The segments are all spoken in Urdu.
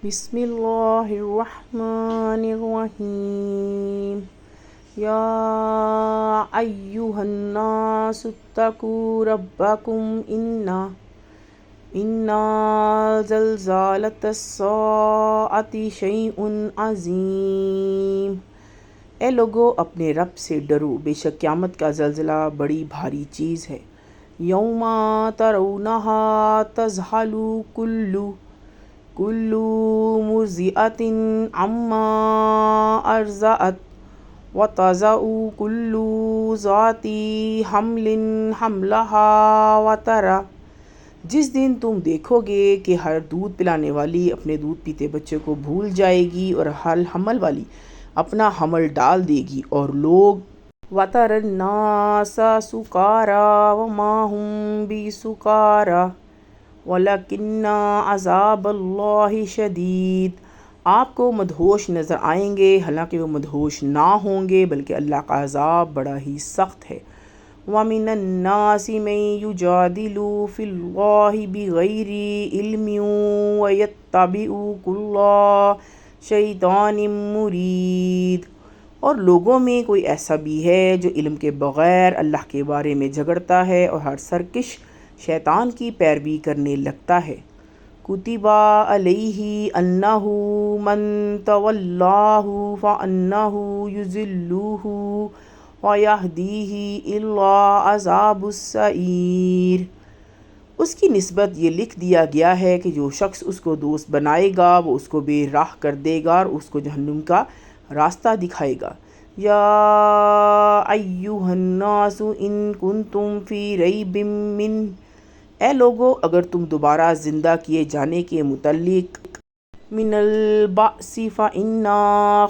بسم اللہ الرحمن الرحیم یا ایہا الناس اتقوا ربکم ان زلزلۃ الساعۃ شیء عظیم۔ اے لوگو، اپنے رب سے ڈرو، بے شک قیامت کا زلزلہ بڑی بھاری چیز ہے۔ یوم ترونہا تذہل کل مرضعۃ عما ارضعت وتضع کل ذات حمل حملہا وتری، جس دن تم دیکھو گے کہ ہر دودھ پلانے والی اپنے دودھ پیتے بچے کو بھول جائے گی اور ہر حمل والی اپنا حمل ڈال دے گی، اور لوگ وَتَرَى النَّاسَ سُكَارَىٰ وَمَا هُم بِسُكَارَىٰ وَلَكِنَّ عَذَابَ اللَّهِ شَدِيدٌ، آپ کو مدہوش نظر آئیں گے حالانکہ وہ مدہوش نہ ہوں گے بلکہ اللہ کا عذاب بڑا ہی سخت ہے۔ وَمِنَ النَّاسِ مَن يُجَادِلُ فِي اللَّهِ بِغَيْرِ عِلْمٍ وَيَتَّبِعُ كُلَّ شَيْطَانٍ مُرِيدٍ، اور لوگوں میں کوئی ایسا بھی ہے جو علم کے بغیر اللہ کے بارے میں جھگڑتا ہے اور ہر سرکش شیطان کی پیروی کرنے لگتا ہے۔ کتب علیہ انہ من تولاہ فانہ یضلہ ویہدیہ الی عذاب السعیر، اس کی نسبت یہ لکھ دیا گیا ہے کہ جو شخص اس کو دوست بنائے گا وہ اس کو بے راہ کر دے گا اور اس کو جہنم کا راستہ دکھائے گا۔ یا ایہا الناس ان کنتم فی ریب اے لوگو، اگر تم دوبارہ زندہ کیے جانے کے متعلق من البعث فإنا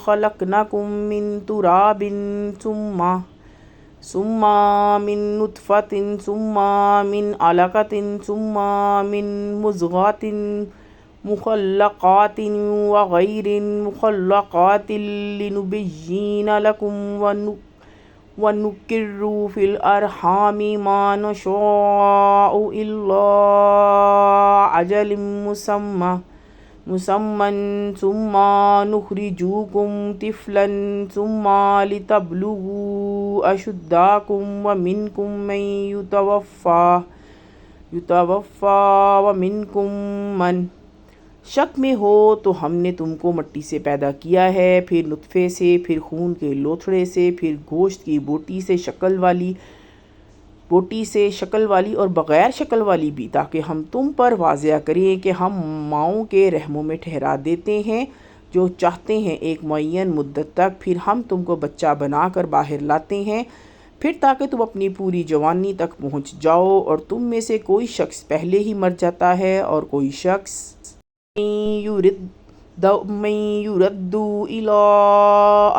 خلقناکم من تراب ثم من نطفۃ ثم من علقۃ ثم من مضغۃ مخلقات وغیر مخلقات لنبین لکم ونقر فی الارحام ما نشاء الی اجل مسمى ثم نخرجکم طفلا ثم لتبلغوا اشدکم ومنکم من یتوفی ومنکم من شک میں ہو تو ہم نے تم کو مٹی سے پیدا کیا ہے، پھر نطفے سے، پھر خون کے لوتھڑے سے، پھر گوشت کی بوٹی سے شکل والی اور بغیر شکل والی بھی، تاکہ ہم تم پر واضح کریں کہ ہم ماؤں کے رحموں میں ٹھہرا دیتے ہیں جو چاہتے ہیں ایک معین مدت تک، پھر ہم تم کو بچہ بنا کر باہر لاتے ہیں، پھر تاکہ تم اپنی پوری جوانی تک پہنچ جاؤ، اور تم میں سے کوئی شخص پہلے ہی مر جاتا ہے اور کوئی شخص من یرد الی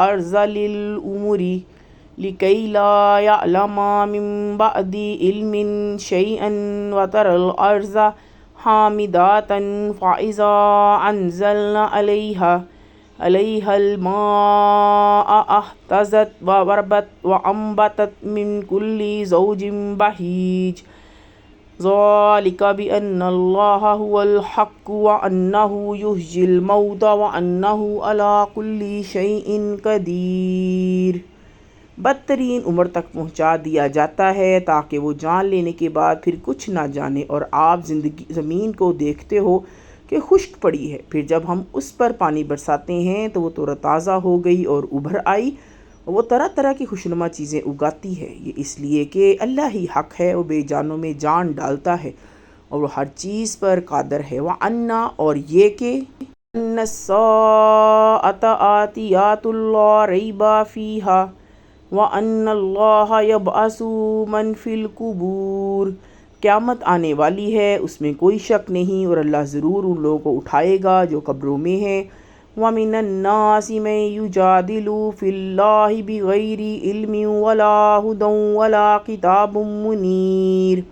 ارذل الامور لکی لا یعلم من بعد علم شیئا وتری الارض حامدۃ فاذا انزلنا علیہا الماء اہتزت وربت وانبتت من کل زوج بہیج، ذلک بأن اللہ هو الحق وأنہ یحیی الموتى وأنہ علی کل شیء قدیر، بدترین عمر تک پہنچا دیا جاتا ہے تاکہ وہ جان لینے کے بعد پھر کچھ نہ جانے، اور آپ زمین کو دیکھتے ہو کہ خشک پڑی ہے، پھر جب ہم اس پر پانی برساتے ہیں تو وہ تر تازہ ہو گئی اور ابھر آئی، وہ طرح طرح کی خوشنما چیزیں اگاتی ہے، یہ اس لیے کہ اللہ ہی حق ہے، وہ بے جانوں میں جان ڈالتا ہے اور وہ ہر چیز پر قادر ہے۔ وَأَنَّ اور یہ کہ أَنَّ السَّاعَةَ آتِيَةٌ لَا رَيْبَ فِيهَا وَأَنَّ اللَّهَ يَبْعَثُ مَن فِي الْقُبُورِ، قیامت آنے والی ہے، اس میں کوئی شک نہیں، اور اللہ ضرور ان لوگوں کو اٹھائے گا جو قبروں میں ہیں۔ وَمِنَ النَّاسِ مَن يُجَادِلُ فِي اللَّهِ بِغَيْرِ عِلْمٍ وَلَا هُدًى وَلَا كِتَابٍ مُنِيرٍ،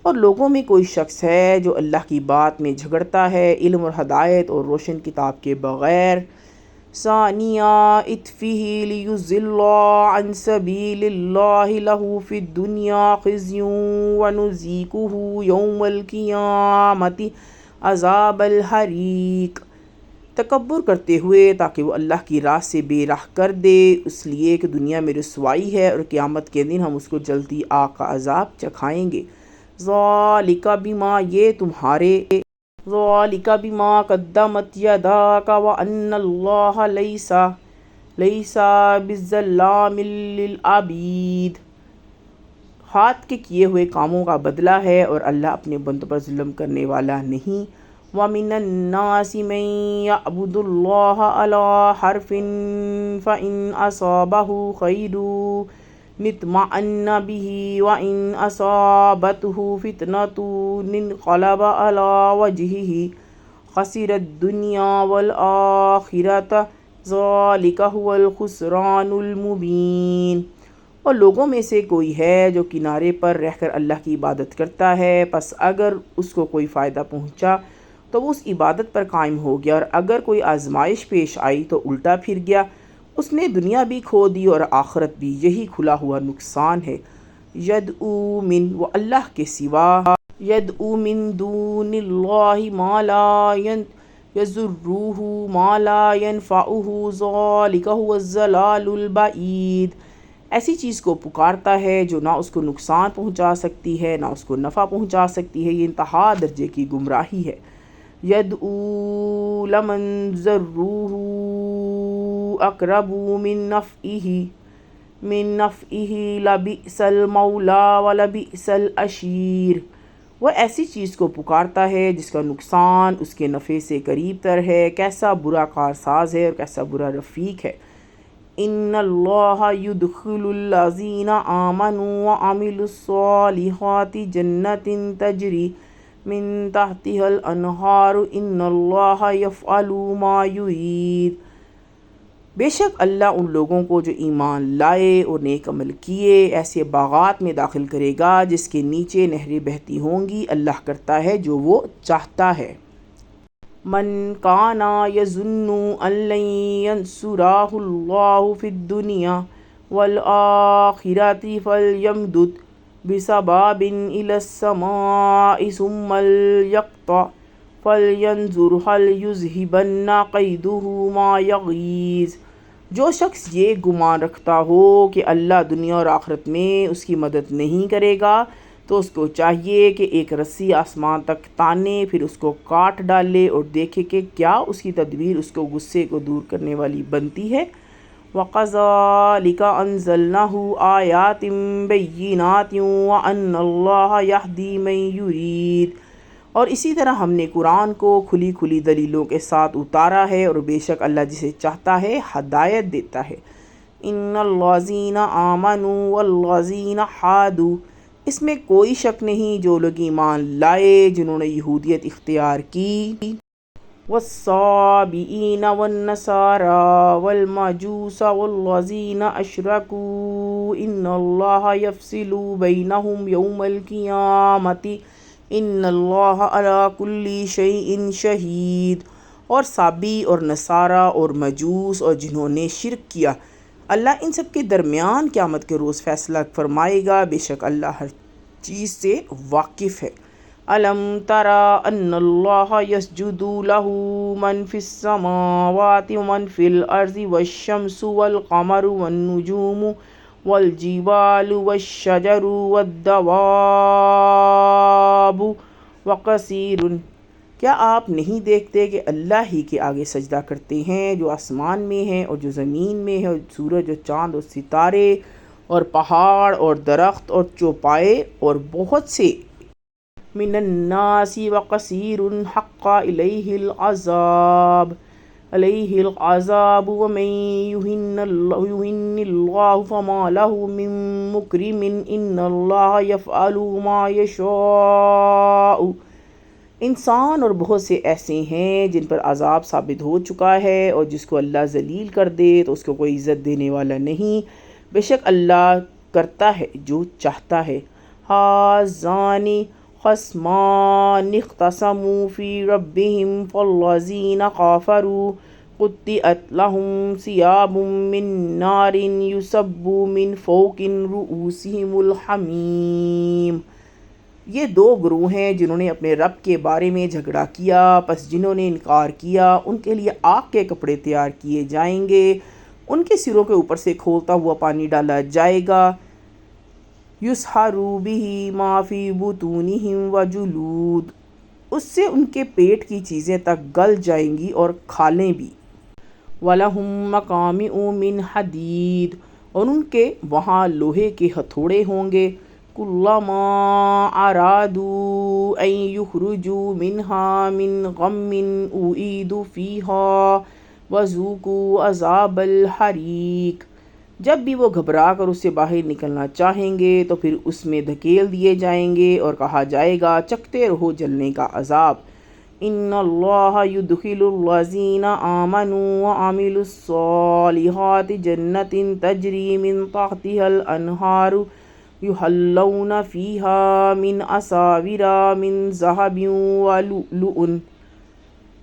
اور لوگوں میں کوئی شخص ہے جو اللہ کی بات میں جھگڑتا ہے علم اور ہدایت اور روشن کتاب کے بغیر۔ ثانیہ عطفہ لیضل عن سبیل اللہ لہ فی الدنیا خزی ونذیقہ یوم القیامۃ عذاب الحریق، تکبر کرتے ہوئے تاکہ وہ اللہ کی راہ سے بے راہ کر دے، اس لیے کہ دنیا میں رسوائی ہے اور قیامت کے دن ہم اس کو جلدی آگ کا عذاب چکھائیں گے۔ ذالک بما، یہ تمہارے، ذالک بما قدمت یداک وان اللہ لیس بالظلام للعبید، ہاتھ کے کیے ہوئے کاموں کا بدلہ ہے اور اللہ اپنے بندوں پر ظلم کرنے والا نہیں۔ وَمِنَ النَّاسِ مَن يَعْبُدُ اللَّهَ عَلَىٰ حَرْفٍ فَإِنْ أَصَابَهُ خَيْرٌ اطْمَأَنَّ بِهِ وَإِنْ أَصَابَتْهُ فِتْنَةٌ انقَلَبَ عَلَىٰ وَجْهِهِ خَسِرَ الدُّنْيَا وَالْآخِرَةَ ذَلِكَ هُوَ الْخُسْرَانُ الْمُبِينُ۔ اور لوگوں میں سے کوئی ہے جو کنارے پر رہ کر اللہ کی عبادت کرتا ہے، پس اگر اس کو کوئی فائدہ پہنچا تو وہ اس عبادت پر قائم ہو گیا، اور اگر کوئی آزمائش پیش آئی تو الٹا پھر گیا، اس نے دنیا بھی کھو دی اور آخرت بھی، یہی کھلا ہوا نقصان ہے۔ یدعو من، وہ اللہ کے سوا، یدعو من دون اللہ ما لا یضرہ ما لا ینفعہ ذالک هو الضلال البعید، ایسی چیز کو پکارتا ہے جو نہ اس کو نقصان پہنچا سکتی ہے نہ اس کو نفع پہنچا سکتی ہے، یہ انتہا درجے کی گمراہی ہے۔ یدعو لمن ضرہ اقرب من نفعہ لبئس المولا ولبئس العشیر، وہ ایسی چیز کو پکارتا ہے جس کا نقصان اس کے نفع سے قریب تر ہے، کیسا برا کارساز ہے اور کیسا برا رفیق ہے۔ ان اللہ یدخل الذین آمنوا وعملوا الصالحات جنات تجری من تحتها الانہار ان اللہ یفعل ما یرید، بے شک اللہ ان لوگوں کو جو ایمان لائے اور نیک عمل کیے ایسے باغات میں داخل کرے گا جس کے نیچے نہریں بہتی ہوں گی، اللہ کرتا ہے جو وہ چاہتا ہے۔ من کان یظن ان لن ینصرہ اللہ فی الدنیا والآخرۃ فلیمدد بسباب الی السماء ثم لیقطع فلینظر هل یذہبن کیدہ ما یغیظ، جو شخص یہ گمان رکھتا ہو کہ اللہ دنیا اور آخرت میں اس کی مدد نہیں کرے گا تو اس کو چاہیے کہ ایک رسی آسمان تک تانے، پھر اس کو کاٹ ڈالے اور دیکھے کہ کیا اس کی تدبیر اس کو غصے کو دور کرنے والی بنتی ہے۔ وَكَذَلِكَ أَنزَلْنَاهُ آيَاتٍ بَيِّنَاتٍ وَأَنَّ اللَّهَ يَهْدِي مَن يُرِيدُ، اور اسی طرح ہم نے قرآن کو کھلی کھلی دلیلوں کے ساتھ اتارا ہے اور بے شک اللہ جسے چاہتا ہے ہدایت دیتا ہے۔ ان الذین آمنوا والذین ہادوا، اس میں کوئی شک نہیں جو لوگ ایمان لائے جنہوں نے یہودیت اختیار کی، والصابئین والنصارى والمجوس والذین اشرکوا ان اللہ یفصل بینہم یوم القیامۃ ان اللہ علی کل شیء شہید، اور صابی اور نصارہ اور مجوس اور جنہوں نے شرک کیا، اللہ ان سب کے درمیان قیامت کے روز فیصلہ فرمائے گا، بے شک اللہ ہر چیز سے واقف ہے۔ الم تر ان اللہ یسجد لہ من فی السماوات ومن فی الارض والشمس والقمر والنجوم والجبال والشجر والدواب وکثیر، کیا آپ نہیں دیکھتے کہ اللہ ہی کے آگے سجدہ کرتے ہیں جو آسمان میں ہیں اور جو زمین میں ہے، اور سورج اور چاند اور ستارے اور پہاڑ اور درخت اور چوپائے اور بہت سے، من الناس وکثیر حق علیہ العذاب ومن یہن اللہ فما لہ من مکرم ان اللہ یفعل ما یشاء، انسان اور بہت سے ایسے ہیں جن پر عذاب ثابت ہو چکا ہے، اور جس کو اللہ ذلیل کر دے تو اس کو کوئی عزت دینے والا نہیں، بے شک اللہ کرتا ہے جو چاہتا ہے۔ ھذان خصمان اختصموا فی ربہم فالذین کفروا قطعت لہم ثیاب من نار یصب من فوق رؤوسہم الحمیم، یہ دو گروہ ہیں جنہوں نے اپنے رب کے بارے میں جھگڑا کیا، پس جنہوں نے انکار کیا ان کے لیے آگ کے کپڑے تیار کیے جائیں گے، ان کے سروں کے اوپر سے کھولتا ہوا پانی ڈالا جائے گا، یُصْحَرُ بِهِ مَا فِی بُطُونِہِمْ وَجُلُودُ، اس سے ان کے پیٹ کی چیزیں تک گل جائیں گی اور کھالیں بھی، وَلَهُم مَّقَامِعُ مِنْ حَدِيدٍ، اور ان کے وہاں لوہے کے ہتھوڑے ہوں گے، كُلَّمَا أَرَادُوا أَن يُخْرِجُوا مِنْهَا مِنْ غَمٍّ أُعِیدُوا فِیہَا وَذُوقُوا عَذَابَ الْحَرِیقِ، جب بھی وہ گھبرا کر اس سے باہر نکلنا چاہیں گے تو پھر اس میں دھکیل دیے جائیں گے اور کہا جائے گا چکھتے رہو جلنے کا عذاب۔ ان اللہ یدخل الذین آمنوا وعملوا الصالحات جنات تجری من تحتها الانہار یحلون فیہا من اساور من ذہب ولؤلؤ،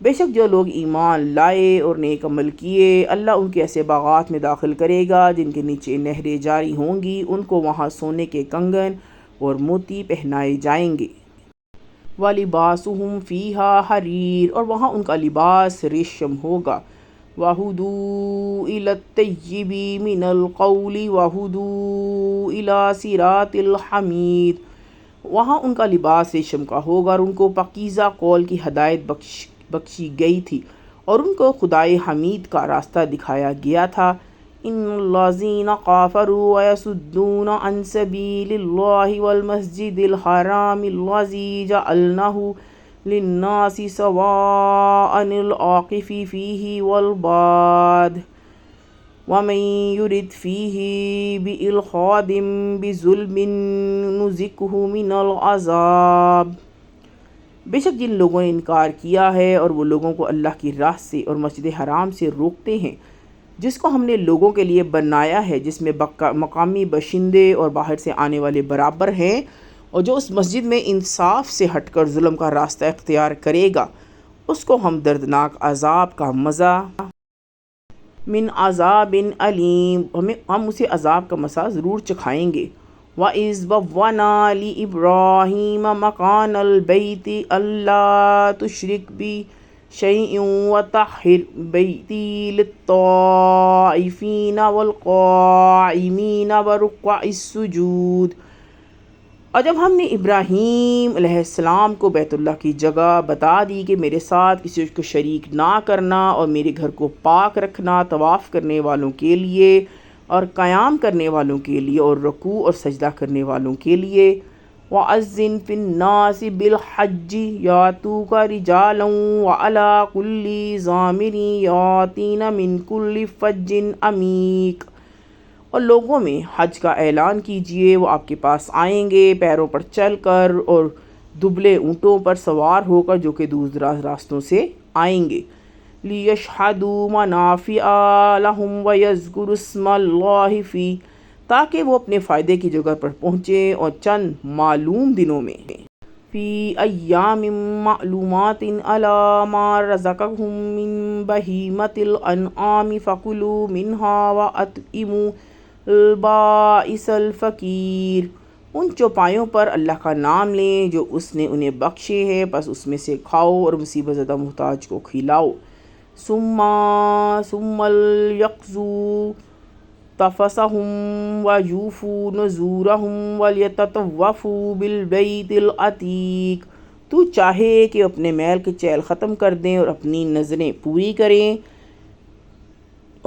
بے شک جو لوگ ایمان لائے اور نیک عمل کیے اللہ ان کے ایسے باغات میں داخل کرے گا جن کے نیچے نہریں جاری ہوں گی، ان کو وہاں سونے کے کنگن اور موتی پہنائے جائیں گے، وَلِبَاسُهُمْ فِيهَا حَرِيرٌ، اور وہاں ان کا لباس ریشم ہوگا، وَهُدُوا إِلَى الطَّيِّبِ مِنَ الْقَوْلِ وَهُدُوا إِلَى صِرَاطِ الْحَمِيدِ، وہاں ان کا لباس ریشم کا ہوگا اور ان کو پاکیزہ قول کی ہدایت بخشی گئی تھی اور ان کو خدائے حمید کا راستہ دکھایا گیا تھا۔ ان الذین کفروا ویصدون عن سبیل اللہ والمسجد الحرام الذی جعلناہ للناس سواء العاکف فیہ والباد ومن یرد فیہ بإلحاد بظلم نذقہ من العذاب، بے شک جن لوگوں نے انکار کیا ہے اور وہ لوگوں کو اللہ کی راہ سے اور مسجد حرام سے روکتے ہیں جس کو ہم نے لوگوں کے لیے بنایا ہے، جس میں مقامی باشندے اور باہر سے آنے والے برابر ہیں، اور جو اس مسجد میں انصاف سے ہٹ کر ظلم کا راستہ اختیار کرے گا اس کو ہم دردناک عذاب کا مزہ من عذاب علیم، ہم اسے عذاب کا مزہ ضرور چکھائیں گے۔ وَإِذْ بَوَّأْنَا لِإِبْرَاهِيمَ مَكَانَ الْبَيْتِ أَلَّا تُشْرِكْ بِي شَيْئًا وَطَهِّرْ بَيْتِي لِلطَّائِفِينَ وَالْقَائِمِينَ وَرُكَّعِ السُّجُودِ، اور جب ہم نے ابراہیم علیہ السلام کو بیت اللہ کی جگہ بتا دی کہ میرے ساتھ کسی کو شریک نہ کرنا اور میرے گھر کو پاک رکھنا طواف کرنے والوں کے لیے اور قیام کرنے والوں کے لیے اور رکوع اور سجدہ کرنے والوں کے لیے، وَأَذِّن فِي النَّاسِ بِالْحَجِّ يَأْتُوكَ رِجَالًا وَعَلَىٰ كُلِّ ضَامِرٍ يَأْتِينَ مِنْ كُلِّ فَجٍّ عَمِيقٍ، اور لوگوں میں حج کا اعلان کیجئے، وہ آپ کے پاس آئیں گے پیروں پر چل کر اور دبلے اونٹوں پر سوار ہو کر جو کہ دور دراز راستوں سے آئیں گے، لِيَشْهَدُوا مَنَافِعَ لَهُمْ وَيَذْكُرُوا اسْمَ اللَّهِ فِي، تاکہ وہ اپنے فائدے کی جگہ پر پہنچیں اور چند معلوم دنوں میں فی ایام معلومات علی ما رزقکم من بہیمۃ الانعام فکلوا منها واطعموا البائس الفقیر، ان چوپایوں پر اللہ کا نام لیں جو اس نے انہیں بخشے ہیں، پس اس میں سے کھاؤ اور مصیبت زدہ محتاج کو کھلاؤ، ثم لیقضوا تفثهم ویوفوا نذورهم ولیطوفوا بالبیت العتیق، تو چاہے کہ اپنے میل کے چیل ختم کر دیں اور اپنی نظریں پوری کریں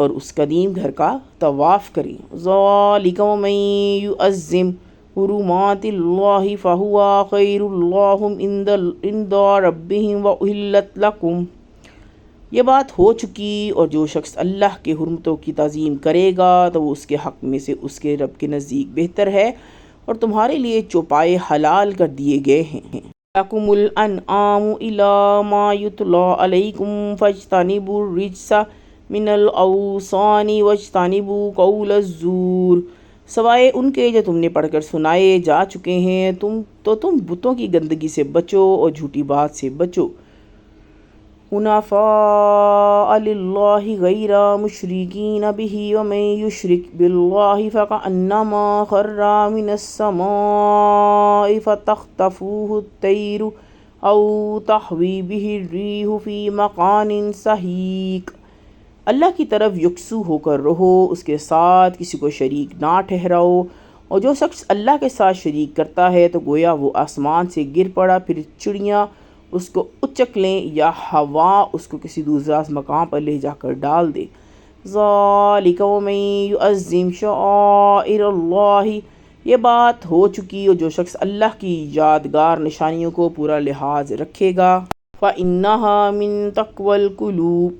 اور اس قدیم گھر کا طواف کریں، ذالک ومن یعظم حرمات اللہ فہو خیر لہم عند ربہم وأحلت لکم، یہ بات ہو چکی، اور جو شخص اللہ کے حرمتوں کی تعظیم کرے گا تو وہ اس کے حق میں سے اس کے رب کے نزدیک بہتر ہے، اور تمہارے لیے چوپائے حلال کر دیے گئے ہیں، لَکُمُ الْأَنْعَامُ إِلَّا مَا يُتْلَىٰ عَلَيْكُمْ فَاجْتَنِبُوا الرِّجْسَ مِنَ الْأَوْثَانِ وَاجْتَنِبُوا قَوْلَ الزُّورِ، سوائے ان کے جو تم نے پڑھ کر سنائے جا چکے ہیں، تم بتوں کی گندگی سے بچو اور جھوٹی بات سے بچو، حنفاء شُرَكَاءَ لِلَّهِ غَيْرَ مُشْرِكِينَ بِهِ وَمَن يُشْرِكْ بِاللَّهِ فَكَأَنَّمَا خَرَّ مِنَ السَّمَاءِ فَتَخْطَفُهُ الطَّيْرُ أَوْ تَهْوِي بِهِ الرِّيحُ فِي مَكَانٍ سَحِيقٍ۔ اللہ کی طرف یکسو ہو کر رہو، اس کے ساتھ کسی کو شریک نہ ٹھہراؤ، اور جو شخص اللہ کے ساتھ شریک کرتا ہے تو گویا وہ آسمان سے گر پڑا، پھر چڑیاں اس کو اچک لیں یا ہوا اس کو کسی دوسرا مقام پر لے جا کر ڈال دے۔ ذَلِكَ وَمَن يُعَظِّمْ شَعَائِرَ اللَّهِ، یہ بات ہو چکی، اور جو شخص اللہ کی یادگار نشانیوں کو پورا لحاظ رکھے گا، فَإِنَّهَا مِن تَقْوَى الْقُلُوبِ،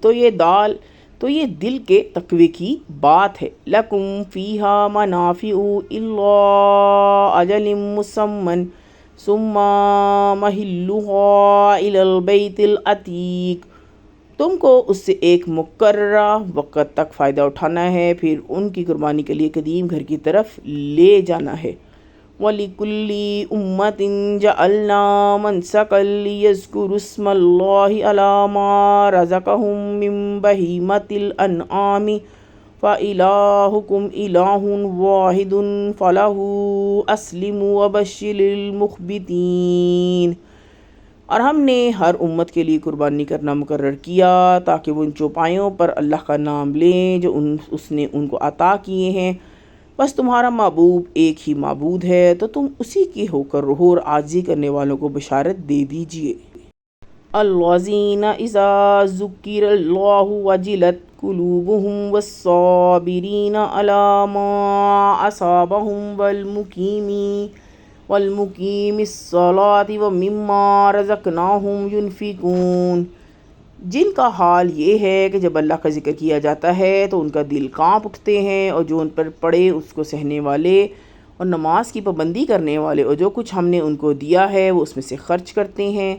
تو یہ دل کے تقوی کی بات ہے۔ لَكُمْ فِيهَا مَنَافِعُ إِلَىٰ أَجَلٍ مُّسَمًّى ثُمَّ مَحِلُّهَا إِلَى الْبَيْتِ الْعَتِيقِ، تم کو اس سے ایک مقررہ وقت تک فائدہ اٹھانا ہے، پھر ان کی قربانی کے لیے قدیم گھر کی طرف لے جانا ہے۔ وَلِكُلِّ أُمَّةٍ جَعَلْنَا مَنسَكًا لِيَذْكُرُوا اسْمَ اللَّهِ عَلَىٰ مَا رَزَقَهُم مِّن بَهِيمَةِ الْأَنْعَامِ فَإِلَٰهُكُمْ إِلَٰهٌ وَاحِدٌ فَلَهُ أَسْلِمُوا وَبَشِّرِ الْمُخْبِتِينَ۔ اور ہم نے ہر امت کے لیے قربانی کرنا مقرر کیا تاکہ وہ ان چوپایوں پر اللہ کا نام لیں جو اس نے ان کو عطا کیے ہیں۔ بس تمہارا معبود ایک ہی معبود ہے، تو تم اسی کے ہو کر رہو اور عاجزی کرنے والوں کو بشارت دے دیجیے۔ الَّذِينَ إِذَا ذُكِّرَ اللَّهُ وَجِلَتْ قُلُوبُهُمْ وَالصَّابِرِينَ عَلَىٰ مَا أَصَابَهُمْ وَالْمُقِيمِي الصَّلَاةِ وَمِمَّا رَزَقْنَاهُمْ يُنْفِقُونَ، جن کا حال یہ ہے کہ جب اللہ کا ذکر کیا جاتا ہے تو ان کا دل کانپ اٹھتے ہیں، اور جو ان پر پڑے اس کو سہنے والے اور نماز کی پابندی کرنے والے، اور جو کچھ ہم نے ان کو دیا ہے وہ اس میں سے خرچ کرتے ہیں۔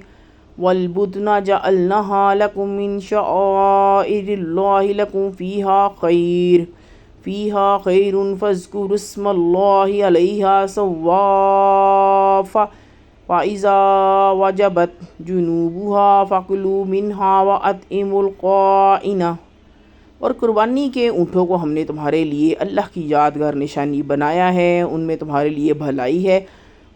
وَالْبُدْنَ جَعَلْنَاهَا لَكُم مِّن شَعَائِرِ اللَّهِ لَكُمْ فِيهَا خَيْرٌ فَاذْكُرُوا اسْمَ اللَّهِ عَلَيْهَا صَوَّافَ فَإِذَا وَجَبَتْ جُنُوبُهَا فَكُلُوا مِنْهَا وَأَطْعِمُوا الْقَانِعَ، اور قربانی کے اونٹوں کو ہم نے تمہارے لیے اللہ کی یادگار نشانی بنایا ہے، ان میں تمہارے لیے بھلائی ہے،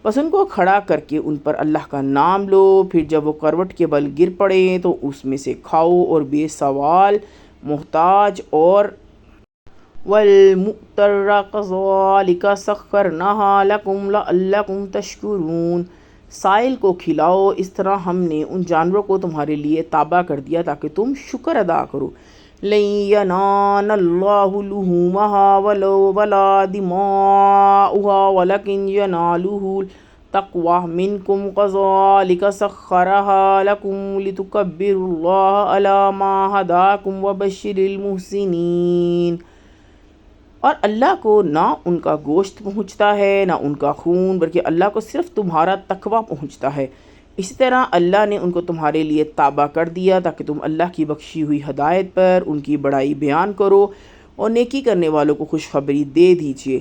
بس ان کو کھڑا کر کے ان پر اللہ کا نام لو، پھر جب وہ کروٹ کے بل گر پڑیں تو اس میں سے کھاؤ، اور بے سوال، محتاج اور وَالْمُؤْتَرَّ كَذَلِكَ سَخَّرْنَاهَا لَكُمْ لَعَلَّكُمْ تَشْكُرُونَ، سائل کو کھلاؤ، اس طرح ہم نے ان جانوروں کو تمہارے لیے تابع کر دیا تاکہ تم شکر ادا کرو۔ لَن يَنَالَ اللَّهُ لُحُومَهَا وَلَا دِمَاؤُهَا وَلَكِن يَنَالُهُ التَّقْوَىٰ مِنكُمْ كَذَلِكَ سَخَّرَهَا لَكُمْ لِتُكَبِّرُوا اللَّهَ عَلَىٰ مَا هَدَاكُمْ وَبَشِّرِ الْمُحْسِنِينَ، اور اللہ کو نہ ان کا گوشت پہنچتا ہے نہ ان کا خون، بلکہ اللہ کو صرف تمہارا تقویٰ پہنچتا ہے۔ اسی طرح اللہ نے ان کو تمہارے لیے تابع کر دیا تاکہ تم اللہ کی بخشی ہوئی ہدایت پر ان کی بڑائی بیان کرو اور نیکی کرنے والوں کو خوشخبری دے دیجیے۔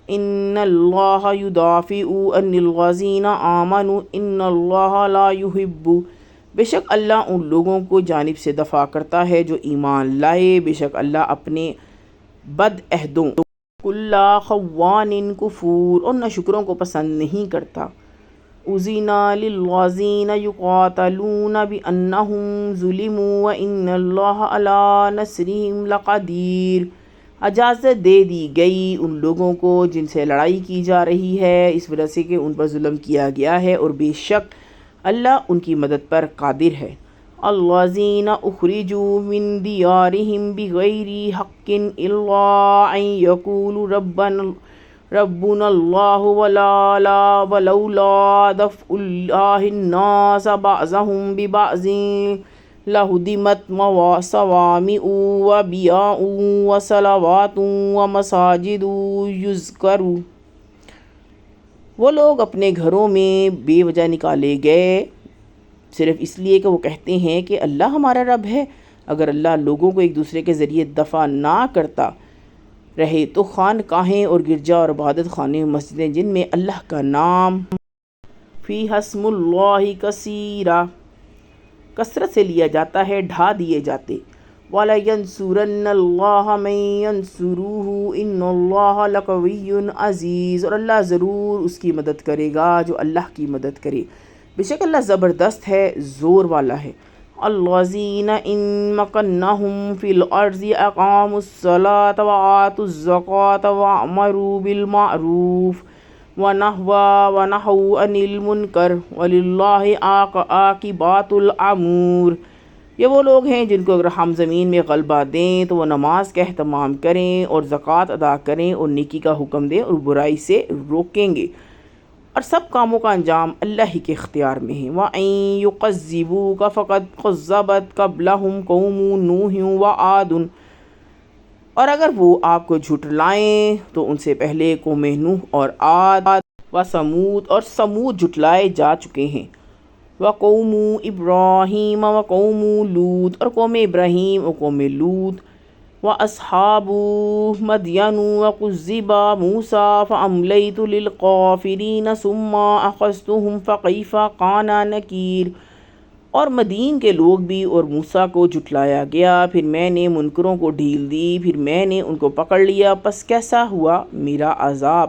ان اللہ یدافع عن الذین آمنوا ان اللہ لا یحب، بے شک اللہ ان لوگوں کو جانب سے دفاع کرتا ہے جو ایمان لائے، بے شک اللہ اپنے بد عہدوں کل خوان کفور، اور ناشکروں کو پسند نہیں کرتا۔ اذن للذین یقاتلون بانہم ظلموا وان اللہ علی نصرہم لقدیر، اجازت دے دی گئی ان لوگوں کو جن سے لڑائی کی جا رہی ہے اس وجہ سے کہ ان پر ظلم کیا گیا ہے، اور بے شک اللہ ان کی مدد پر قادر ہے۔ الذین اخرجوا من دیارہم بغیر حق الا ان یقولوا ربنا اللہ ولولا دفع اللہ الناس بعضهم ببعض لہدمت صوامع وبیع وصلوات ومساجد یذکر، وہ لوگ اپنے گھروں میں بے وجہ نکالے گئے صرف اس لیے کہ وہ کہتے ہیں کہ اللہ ہمارا رب ہے۔ اگر اللہ لوگوں کو ایک دوسرے کے ذریعے دفع نہ کرتا رہے تو خانقاہیں اور گرجا اور عبادت خانے مسجدیں جن میں اللہ کا نام فیہا اسم اللہ کثیرا کثرت سے لیا جاتا ہے ڈھا دیے جاتے۔ وَلَيَنْصُرَنَّ اللَّهَ مَن يَنْصُرُهُ إِنَّ اللَّهَ لَقَوِيٌّ عَزِيزٌ، اور اللہ ضرور اس کی مدد کرے گا جو اللہ کی مدد کرے، بے شک اللہ زبردست ہے، زور والا ہے۔ الَّذِينَ إِن مَّكَّنَّاهُمْ فِي الْأَرْضِ أَقَامُوا الصَّلَاةَ وَآتُوا الزَّكَاةَ وَأَمَرُوا بِالْمَعْرُوفِ وَنَهَوْا عَنِ الْمُنكَرِ وَلِلَّهِ عَاقِبَةُ الْأُمُورِ۔ یہ وہ لوگ ہیں جن کو اگر ہم زمین میں غلبہ دیں تو وہ نماز کا اہتمام کریں اور زکوٰۃ ادا کریں اور نیکی کا حکم دیں اور برائی سے روکیں گے، اور سب کاموں کا انجام اللہ ہی کے اختیار میں ہے۔ وَإِن يُكَذِّبُوكَ فَقَدْ كَذَّبَتْ قَبْلَهُمْ قَوْمُ نُوحٍ وَعَادٌ، اور اگر وہ آپ کو جھٹلائیں تو ان سے پہلے قوم نوح اور عاد و سمود اور سمود جھٹلائے جا چکے ہیں۔ وقوم ابراہیم وقوم لوط، اور قوم ابراہیم اور قوم لوط۔ واصحاب مدین وکذب موسیٰ فاملیت للکافرین ثم اخذتهم فکیف کان نکیر، اور مدین کے لوگ بھی اور موسیٰ کو جھٹلایا گیا، پھر میں نے منکروں کو ڈھیل دی، پھر میں نے ان کو پکڑ لیا، پس کیسا ہوا میرا عذاب۔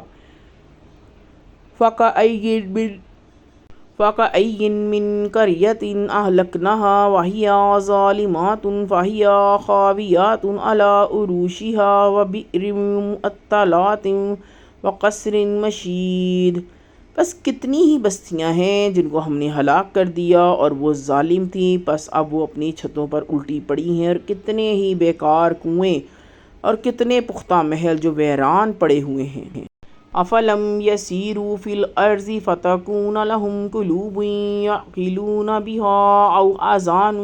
فَكَأَيٍّ مِّن قَرْيَةٍ أَهْلَكْنَاهَا وَهِيَ ظَالِمَةٌ فَهِيَ خَاوِيَةٌ عَلَىٰ عُرُوشِهَا وَبِئْرٍ مُّعَطَّلَةٍ وَقَصْرٍ مَّشِيدٍ، بس کتنی ہی بستیاں ہیں جن کو ہم نے ہلاک کر دیا اور وہ ظالم تھیں، پس اب وہ اپنی چھتوں پر الٹی پڑی ہیں، اور کتنے ہی بیکار کنویں اور کتنے پختہ محل جو ویران پڑے ہوئے ہیں۔ افلم یسیروا فی الارض فتکون لهم قلوب یعقلون بها او اذان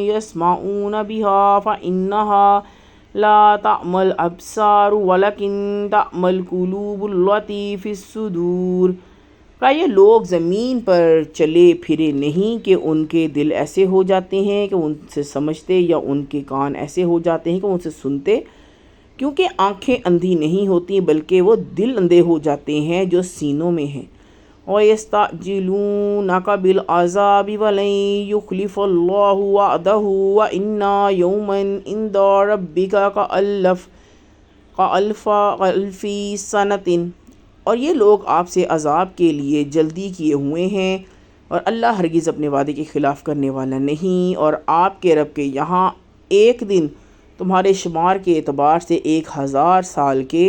یسمعون بها فانها لا تعمی الابصار ولکن تعمی القلوب التی فی الصدور۔ کیا یہ لوگ زمین پر چلے پھرے نہیں کہ ان کے دل ایسے ہو جاتے ہیں کہ ان سے سمجھتے، یا ان کے کان ایسے ہو جاتے ہیں کہ ان سے سنتے؟ کیونکہ آنکھیں اندھی نہیں ہوتی بلکہ وہ دل اندھے ہو جاتے ہیں جو سینوں میں ہیں۔ وَيَسْتَعْجِلُونَكَ بِالْعَذَابِ وَلَن يُخْلِفَ اللَّهُ وَعْدَهُ وَإِنَّ يَوْمًا عِندَ رَبِّكَ كَأَلْفِ سَنَةٍ، اور یہ لوگ آپ سے عذاب کے لیے جلدی کیے ہوئے ہیں، اور اللہ ہرگز اپنے وعدے کے خلاف کرنے والا نہیں، اور آپ کے رب کے یہاں ایک دن تمہارے شمار کے اعتبار سے 1000 سال کے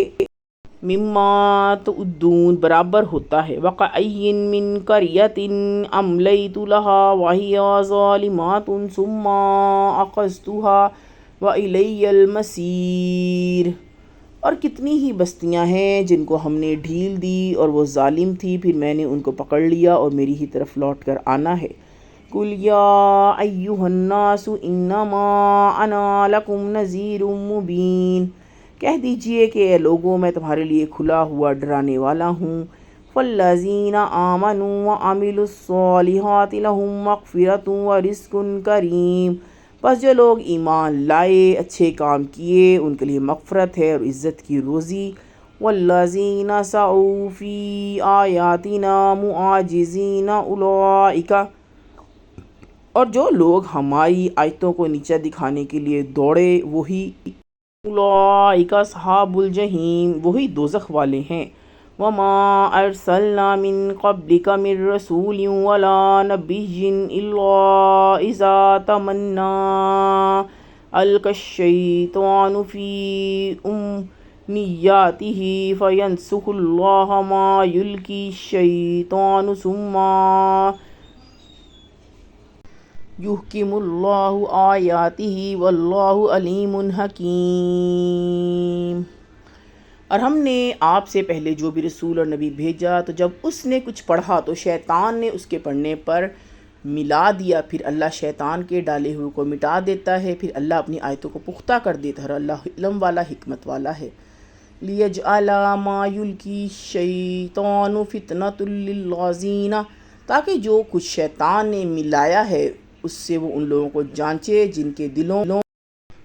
مما تعدون برابر ہوتا ہے۔ وَكَأَيٍّ مِّن قَرْيَةٍ أَمْلَيْتُ لَهَا وَهِيَ ظَالِمَةٌ ثُمَّ أَخَذْتُهَا وَإِلَيَّ الْمَصِيرُ، اور کتنی ہی بستیاں ہیں جن کو ہم نے ڈھیل دی اور وہ ظالم تھی، پھر میں نے ان کو پکڑ لیا اور میری ہی طرف لوٹ کر آنا ہے۔ قُلْ يَا أَيُّهَا النَّاسُ إِنَّمَا أَنَا لَكُمْ نَذِيرٌ مُّبِينٌ، کہہ دیجئے کہ اے لوگوں میں تمہارے لیے کھلا ہوا ڈرانے والا ہوں۔ فَالَّذِينَ آمَنُوا وَعَمِلُوا الصَّالِحَاتِ لَهُم مَّغْفِرَةٌ وَرِزْقٌ كَرِيمٌ، بس جو لوگ ایمان لائے، اچھے کام کیے، ان کے لیے مغفرت ہے اور عزت کی روزی۔ وَالَّذِينَ سَعُوا فِي آيَاتِنَا مُعَاجِزِينَ أُولَٰئِكَ، اور جو لوگ ہماری آیتوں کو نیچا دکھانے کے لیے دوڑے وہی اولئک اصحاب الجحیم، وہی دوزخ والے ہیں۔ وما ارسلنا من قبلک من رسول ولا نبی الا اذا تمنى القى الشیطان فی امنیاته فینسخ اللہ ما یلقی الشیطان ثم یحکم اللہ آیاتہ واللہ علیم حکیم۔ اور ہم نے آپ سے پہلے جو بھی رسول اور نبی بھیجا تو جب اس نے کچھ پڑھا تو شیطان نے اس کے پڑھنے پر ملا دیا، پھر اللہ شیطان کے ڈالے ہوئے کو مٹا دیتا ہے، پھر اللہ اپنی آیتوں کو پختہ کر دیتا ہے، اور اللہ علم والا حکمت والا ہے۔ لِيَجْعَلَ مَا يُلْقِي الشَّيْطَانُ فِتْنَةً لِلَّذِينَ، تاکہ جو کچھ شیطان نے ملایا ہے اس سے وہ ان لوگوں کو جانچے جن کے دلوں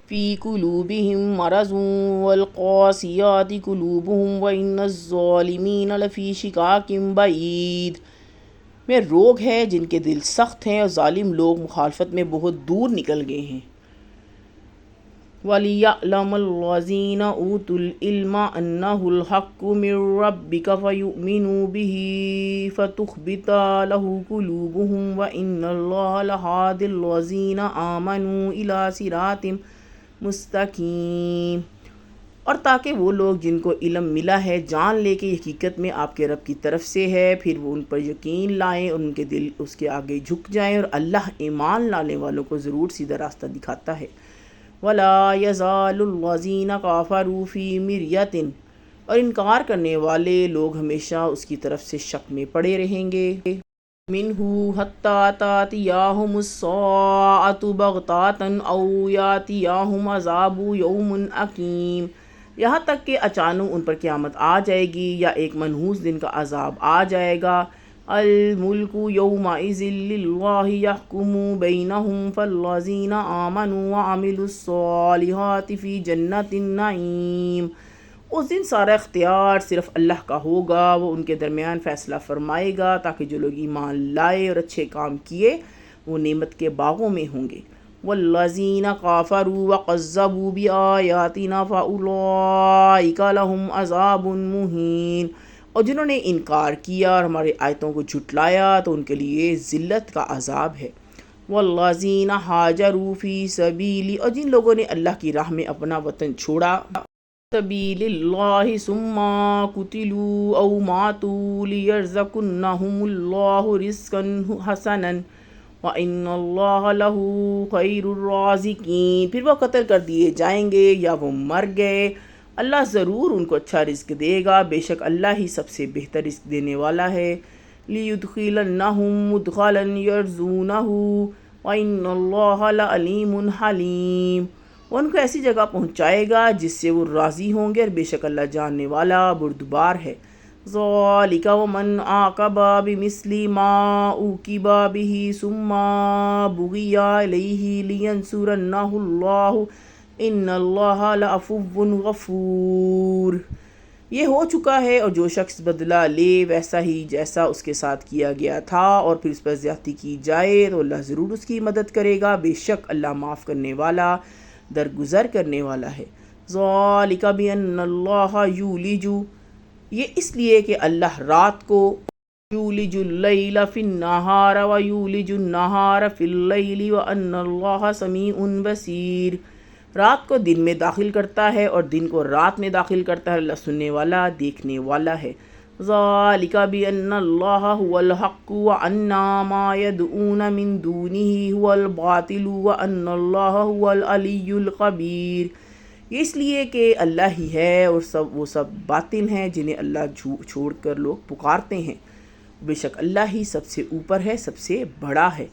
فی قلوبہم مرض والقاسیات قلوبہم وإن الظالمین لفی شقاق بعید، میں روگ ہے جن کے دل سخت ہیں اور ظالم لوگ مخالفت میں بہت دور نکل گئے ہیں۔ وَلِيَعْلَمَ الَّذِينَ أُوتُوا الْعِلْمَ أَنَّهُ الْحَقُّ مِنْ رَبِّكَ فَيُؤْمِنُوا بِهِ فَتُخْبِتَ لَهُ قُلُوبُهُمْ وَإِنَّ اللَّهَ لَهَادِ الَّذِينَ آمَنُوا إِلَى صِرَاطٍ مُسْتَقِيمٍ۔ اور تاکہ وہ لوگ جن کو علم ملا ہے جان لے کہ حقیقت میں آپ کے رب کی طرف سے ہے، پھر وہ ان پر یقین لائیں اور ان کے دل اس کے آگے جھک جائیں، اور اللہ ایمان لانے والوں کو ضرور سیدھا راستہ دکھاتا ہے۔ وَلَا يَزَالُ الَّذِينَ كَفَرُوا فِي مِرْيَةٍ، اور انکار کرنے والے لوگ ہمیشہ اس کی طرف سے شک میں پڑے رہیں گے۔ مِنْهُ حَتَّى تَأْتِيَهُمُ السَّاعَةُ بَغْتَةً أَوْ يَأْتِيَهُمْ عَذَابُ يَوْمٍ أَقِيمٍ، یہاں تک کہ اچانک ان پر قیامت آ جائے گی یا ایک منحوس دن کا عذاب آ جائے گا۔ الملک یومئذ للہ یحکم بینہم فالذین آمنوا وعملوا الصالحات فی جنات النعیم، اس دن سارا اختیار صرف اللہ کا ہوگا، وہ ان کے درمیان فیصلہ فرمائے گا تاکہ جو لوگ ایمان لائے اور اچھے کام کیے وہ نعمت کے باغوں میں ہوں گے۔ والذین کفروا وکذبوا بآیاتنا فاولئک لہم عذاب مہین، اور جنہوں نے انکار کیا اور ہماری آیتوں کو جھٹلایا تو ان کے لیے ذلت کا عذاب ہے۔ والذین ہاجروا فی سبیلی، اور جن لوگوں نے اللہ کی راہ میں اپنا وطن چھوڑا، سبیل اللہ ثم قتلوا او ماتوا لیرزقنہم اللہ رزقا حسنا وَإِنَّ اللَّهَ لَهُ خَيْرُ الرَّازِقِينَ، پھر وہ قتل کر دیے جائیں گے یا وہ مر گئے، اللہ ضرور ان کو اچھا رزق دے گا، بے شک اللہ ہی سب سے بہتر رزق دینے والا ہے۔ لِيُدْخِلَنَّهُمْ مُدْخَلًا يَرْزُونَهُ وَإِنَّ اللَّهَ لَعَلِيمٌ حَلِيمٌ، وہ ان کو ایسی جگہ پہنچائے گا جس سے وہ راضی ہوں گے، اور بے شک اللہ جاننے والا بردبار ہے۔ ذَلِكَ وَمَنْ عَاقَبَ بِمِثْلِ مَا عُوقِبَ بِهِ ثُمَّ بُغِيَ عَلَيْهِ لِيَنْصُرَنَّهُ اللَّهُ إِنَّ اللَّهَ لَعَفُوٌّ غَفُورٌ، یہ ہو چکا ہے، اور جو شخص بدلہ لے ویسا ہی جیسا اس کے ساتھ کیا گیا تھا اور پھر اس پر زیادتی کی جائے تو اللہ ضرور اس کی مدد کرے گا، بے شک اللہ معاف کرنے والا درگزر کرنے والا ہے۔ ذَلِكَ بِأَنَّ اللَّهَ يُولِجُ، یہ اس لیے کہ اللہ رات کو یولج اللیل فی النہار ویولج النہار فی اللیل وان اللہ سمیع بصیر، رات کو دن میں داخل کرتا ہے اور دن کو رات میں داخل کرتا ہے، اللہ سننے والا دیکھنے والا ہے۔ ذالک بان اللہ هو الحق وان ما يدعون من دونہ هو الباطل وان اللہ هو العلی الکبیر، یہ اس لیے کہ اللہ ہی ہے اور وہ سب باطل ہیں جنہیں اللہ چھوڑ کر لوگ پکارتے ہیں، بے شک اللہ ہی سب سے اوپر ہے، سب سے بڑا ہے۔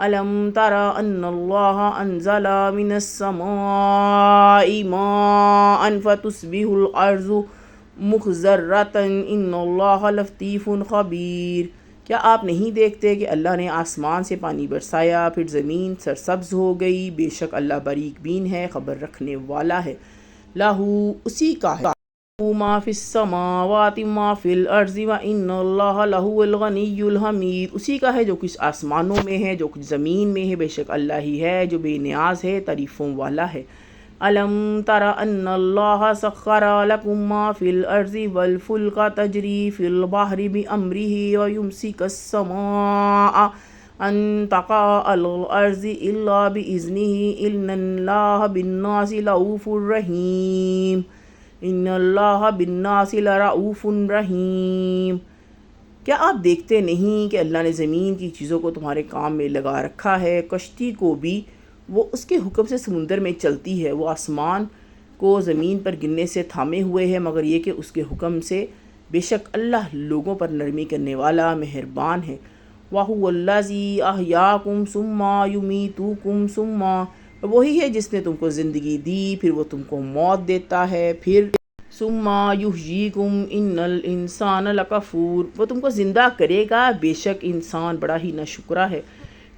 الم تر ان اللہ انزل من السماء ماء فتصبح الارض مخضرۃ ان اللہ لطیف خبیر، کیا آپ نہیں دیکھتے کہ اللہ نے آسمان سے پانی برسایا پھر زمین سرسبز ہو گئی، بے شک اللہ باریک بین ہے، خبر رکھنے والا ہے۔ لہو، اسی کا ہے، ما فی السماوات ما فی الارض وان اللہ لہو الغنی الحمید، اسی کا ہے جو کچھ آسمانوں میں ہے جو کچھ زمین میں ہے، بے شک اللہ ہی ہے جو بے نیاز ہے، تعریفوں والا ہے۔ الم تر ان اللہ سخر لکم ما فی الارض والفلک تجری فی البحر بامرہ ویمسک السماء ان تقع علی الارض الا باذنہ ان اللہ بالناس لرؤوف رحیم، ان اللہ بالناس لرؤوف رحیم، کیا آپ دیکھتے نہیں کہ اللہ نے زمین کی چیزوں کو تمہارے کام میں لگا رکھا ہے، کشتی کو بھی وہ اس کے حکم سے سمندر میں چلتی ہے، وہ آسمان کو زمین پر گرنے سے تھامے ہوئے ہے مگر یہ کہ اس کے حکم سے، بے شک اللہ لوگوں پر نرمی کرنے والا مہربان ہے۔ وَهُوَ الَّذِي أَحْيَاكُمْ ثُمَّ يُمِيتُكُمْ ثُمَّ، وہی ہے جس نے تم کو زندگی دی پھر وہ تم کو موت دیتا ہے، پھر ثُمَّ يُحْيِيكُمْ إِنَّ الْإِنسَانَ لَكَفُورٌ، وہ تم کو زندہ کرے گا، بے شک انسان بڑا ہی ناشکرا ہے۔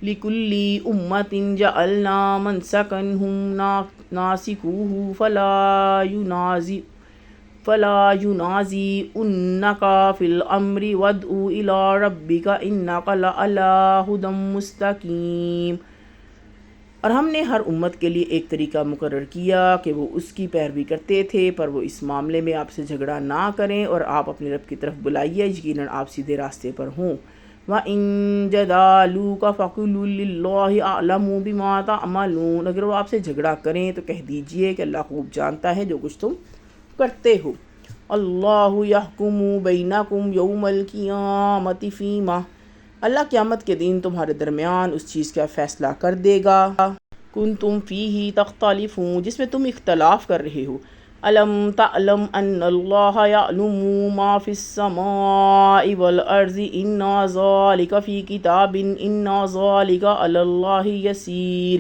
لِكُلِّ أُمَّةٍ جَعَلْنَا مَنْسَكًا هُمْ نَاسِكُوهُ فَلَا يُنَازِعُنَّكَ فِي الْأَمْرِ وَادْعُ إِلَىٰ رَبِّكَ إِنَّكَ لَعَلَىٰ هُدًى مُسْتَقِيمٍ، اور ہم نے ہر امت کے لیے ایک طریقہ مقرر کیا کہ وہ اس کی پیروی کرتے تھے، پر وہ اس معاملے میں آپ سے جھگڑا نہ کریں اور آپ اپنے رب کی طرف بلائیے، یقیناً آپ سیدھے راستے پر ہوں۔ وَإِن جَدَالُوكَ فَقُلْ لِلَّهِ أَعْلَمُ بِمَا تَعْمَلُونَ، اگر وہ آپ سے جھگڑا کریں تو کہہ دیجئے کہ اللہ خوب جانتا ہے جو کچھ تم کرتے ہو۔ اللہ یحکم بینکم یوم القیامۃ فیما، اللہ قیامت کے دن تمہارے درمیان اس چیز کا فیصلہ کر دے گا کنتم فیہ تختلفون، جس میں تم اختلاف کر رہے ہو۔ الم تعلم ان اللہ یعلم ما فی السماء والارض ان ذلک فی کتاب ان ذلک علی اللہ یسیر،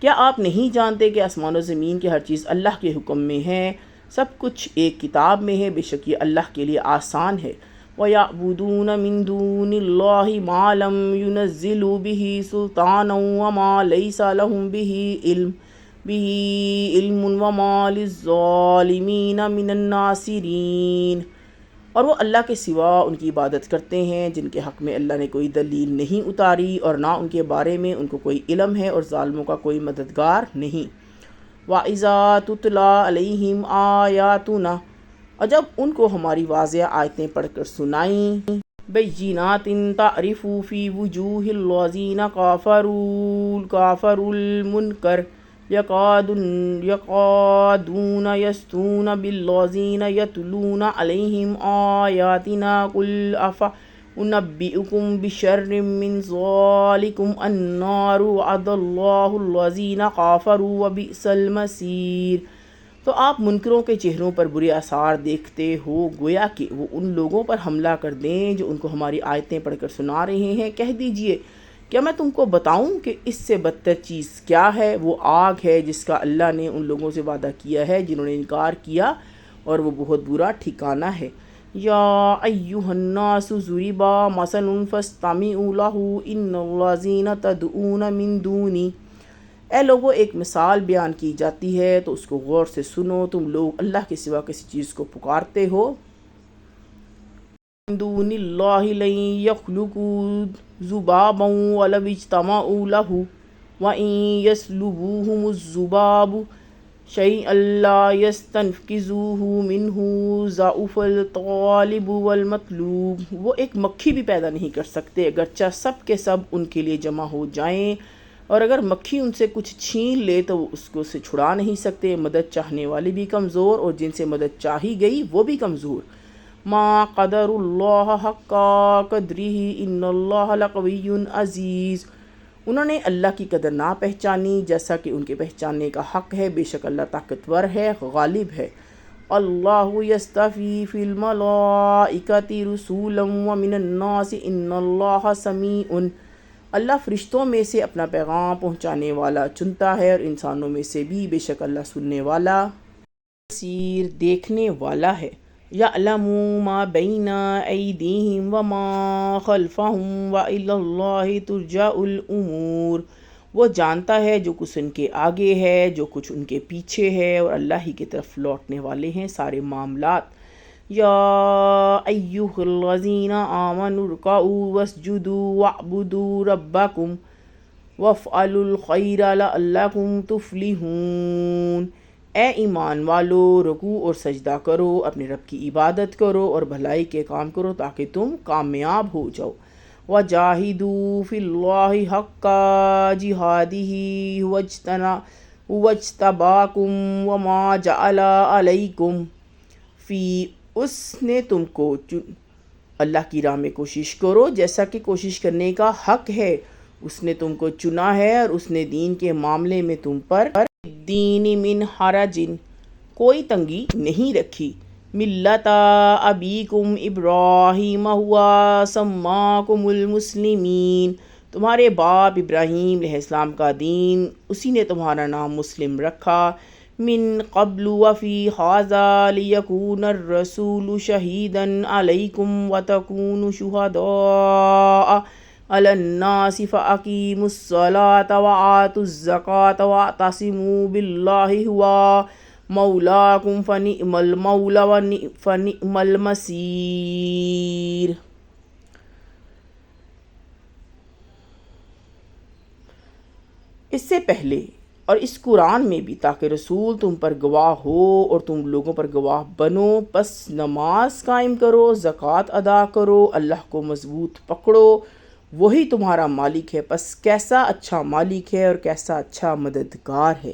کیا آپ نہیں جانتے کہ آسمان و زمین کی ہر چیز اللہ کے حکم میں ہے، سب کچھ ایک کتاب میں ہے، بے شک یہ اللہ کے لیے آسان ہے۔ وَيَعْبُدُونَ مِن دُونِ اللَّهِ مَا لَمْ يُنَزِّلْ بِهِ سُلْطَانًا وَمَا لَيْسَ لَهُم بِهِ عِلْمٌ وَمَا لِلظَّالِمِينَ مِنَ النَّاصِرِينَ، اور وہ اللہ کے سوا ان کی عبادت کرتے ہیں جن کے حق میں اللہ نے کوئی دلیل نہیں اتاری، اور نہ ان کے بارے میں ان کو کوئی علم ہے، اور ظالموں کا کوئی مددگار نہیں۔ وَإِذَا تُتْلَىٰ عَلَيْهِمْ آيَاتُنَا، اور جب ان کو ہماری واضح آیتیں پڑھ کر سنائیں، بَيِّنَاتٍ تَعْرِفُ فِي وُجُوهِ الَّذِينَ كَافَرُوا الْمُنكَرَ يَكَادُونَ يَسْطُونَ بِالَّذِينَ يَتْلُونَ عَلَيْهِمْ آيَاتِنَا قُلْ أَفَأُنَبِّئُكُم بِشَرٍّ مِّن ذَلِكُمْ النَّارُ وَعَدَ اللَّهُ الَّذِينَ كَفَرُوا وَبِئْسَ الْمَصِيرُ، تو آپ منکروں کے چہروں پر برے آثار دیکھتے ہو، گویا کہ وہ ان لوگوں پر حملہ کر دیں جو ان کو ہماری آیتیں پڑھ کر سنا رہے ہیں۔ کہہ دیجئے کیا میں تم کو بتاؤں کہ اس سے بدتر چیز کیا ہے؟ وہ آگ ہے جس کا اللہ نے ان لوگوں سے وعدہ کیا ہے جنہوں نے انکار کیا، اور وہ بہت برا ٹھکانہ ہے۔ یا ایھا الناس ضرب مثل فاستمعوا لہ ان الذین تدعون من دونی، اے لوگوں ایک مثال بیان کی جاتی ہے تو اس کو غور سے سنو، تم لوگ اللہ کے سوا کسی چیز کو پکارتے ہو، من دون اللہ لن یخلقوا ذبابا ولو اجتمعوا لہ وإن یسلبوہم الذباب شیئا لا یستنقذوہ منہ ضعف الطالب والمطلوب، وہ ایک مکھی بھی پیدا نہیں کر سکتے اگرچہ سب کے سب ان کے لیے جمع ہو جائیں، اور اگر مکھی ان سے کچھ چھین لے تو وہ اس کو سے چھڑا نہیں سکتے، مدد چاہنے والے بھی کمزور اور جن سے مدد چاہی گئی وہ بھی کمزور۔ ما قدر اللہ حق قدرہ ان اللہ لقوی عزیز، انہوں نے اللہ کی قدر نہ پہچانی جیسا کہ ان کے پہچاننے کا حق ہے، بے شک اللہ طاقتور ہے، غالب ہے۔ اللہ یصطفی فی الملائکۃ رسولا ومن الناس ان اللہ سمیع، اللہ فرشتوں میں سے اپنا پیغام پہنچانے والا چنتا ہے اور انسانوں میں سے بھی، بے شک اللہ سننے والا بصیر دیکھنے والا ہے۔ یعلم ما بین ایدیہم وما خلفہم وإلی اللہ ترجع الامور، وہ جانتا ہے جو کچھ ان کے آگے ہے، جو کچھ ان کے پیچھے ہے، اور اللہ ہی کی طرف لوٹنے والے ہیں سارے معاملات۔ یا ایھا الذین آمنوا ارکعوا واسجدوا واعبدوا ربکم وافعلوا الخیر لعلکم تفلحون، اے ایمان والو رکوع اور سجدہ کرو، اپنے رب کی عبادت کرو اور بھلائی کے کام کرو تاکہ تم کامیاب ہو جاؤ۔ وجاہدوا فی اللہ حق جہادہ هو اجتباکم وما جعل علیکم فی، اس نے تم کو اللہ کی راہ میں کوشش کرو جیسا کہ کوشش کرنے کا حق ہے، اس نے تم کو چنا ہے، اور اس نے دین کے معاملے میں تم پر دین من حرج کوئی تنگی نہیں رکھی۔ ملت ابیکم ابراہیم هو سماکم المسلمین، تمہارے باپ ابراہیم علیہ السلام کا دین اسی نے تمہارا نام مسلم رکھا۔ من قبل وفی ھذا لیکون الرسول شہیدا علیکم وتکونوا شہداء علی الناس فاقیموا الصلاۃ وآتوا الزکاۃ واعتصموا باللہ ھو مولاکم فنعم المولی فنعم المصیر۔ اس سے پہلے اور اس قرآن میں بھی تاکہ رسول تم پر گواہ ہو اور تم لوگوں پر گواہ بنو، پس نماز قائم کرو، زکوٰۃ ادا کرو، اللہ کو مضبوط پکڑو، وہی تمہارا مالک ہے، پس کیسا اچھا مالک ہے اور کیسا اچھا مددگار ہے۔